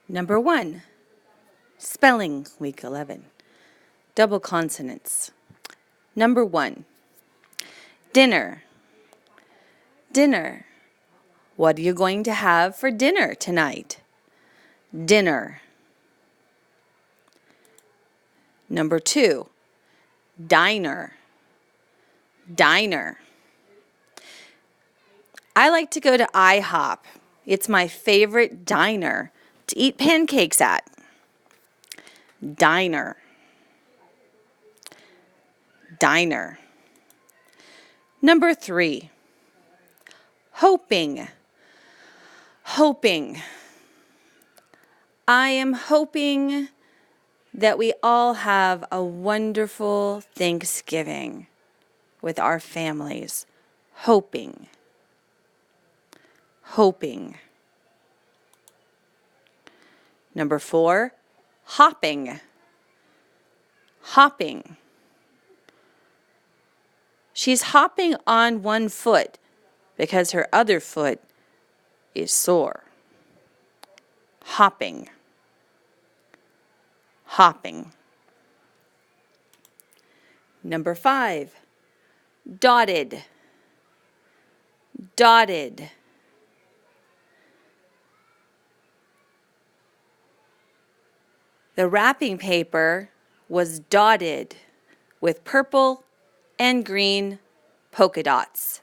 Number 1, spelling, week 11. Double consonants. Number 1, dinner. Dinner. What are you going to have for dinner tonight? Dinner. Number 2, diner. Diner. I like to go to IHOP. It's my favorite diner to eat pancakes at. Diner. Diner. Number 3, hoping. Hoping. I am hoping that we all have a wonderful Thanksgiving with our families. Hoping. Hoping. Number 4, hopping. Hopping. She's hopping on one foot because her other foot is sore. Hopping. Hopping. Number 5, dotted. Dotted. The wrapping paper was dotted with purple and green polka dots.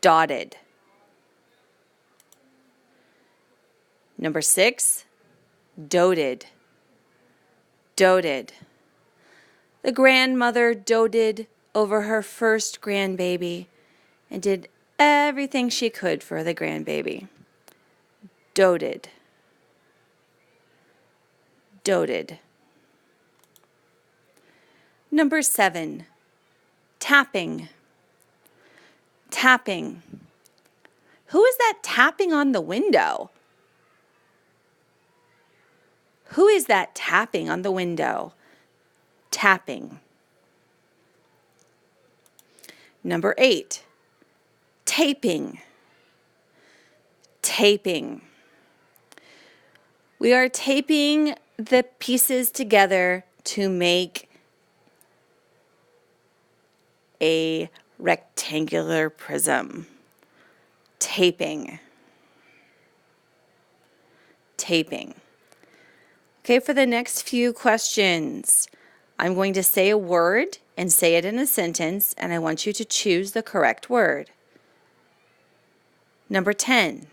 Dotted. Number 6, doted. Doted. The grandmother doted over her first grandbaby and did everything she could for the grandbaby. Doted. Doted. Number 7, tapping. Tapping. Who is that tapping on the window? Who is that tapping on the window? Tapping. Number 8, taping. Taping. We are taping the pieces together to make a rectangular prism. Taping. Taping. Okay, for the next few questions, I'm going to say a word and say it in a sentence, and I want you to choose the correct word. Number 10.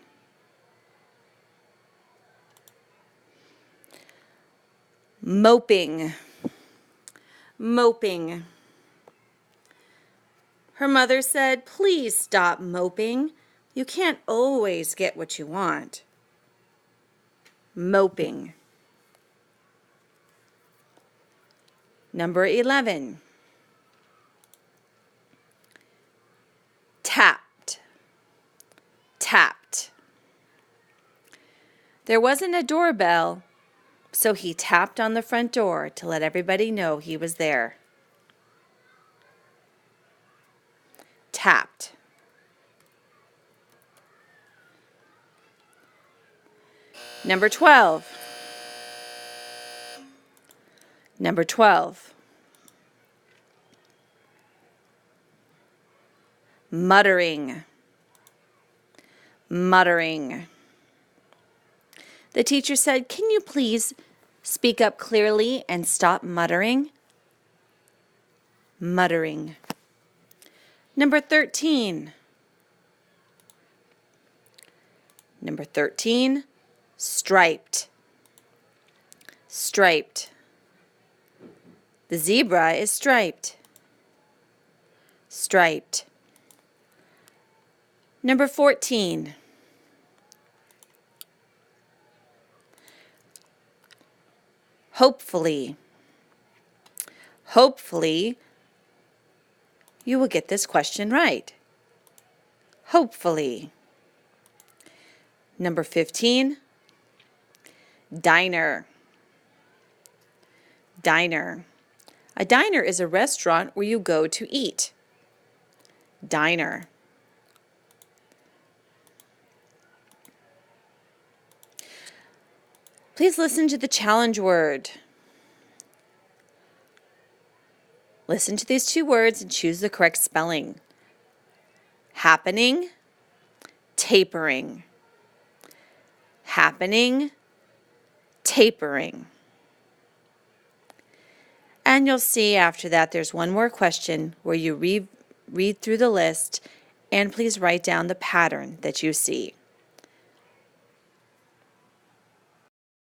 Moping. Moping. Her mother said, "Please stop moping. You can't always get what you want." Moping. Number 11. Tapped. Tapped. There wasn't a doorbell, so he tapped on the front door to let everybody know he was there. Tapped. Number 12. Number 12. Muttering. Muttering. The teacher said, "Can you please speak up clearly and stop muttering?" Muttering. Number 13. Number 13, striped. Striped. The zebra is striped. Striped. Number 14. Hopefully. Hopefully, you will get this question right. Hopefully. Number 15. Diner. Diner. A diner is a restaurant where you go to eat. Diner. Please listen to the challenge word. Listen to these two words and choose the correct spelling. Happening, tapering. Happening, tapering. And you'll see after that there's one more question where you read through the list and please write down the pattern that you see.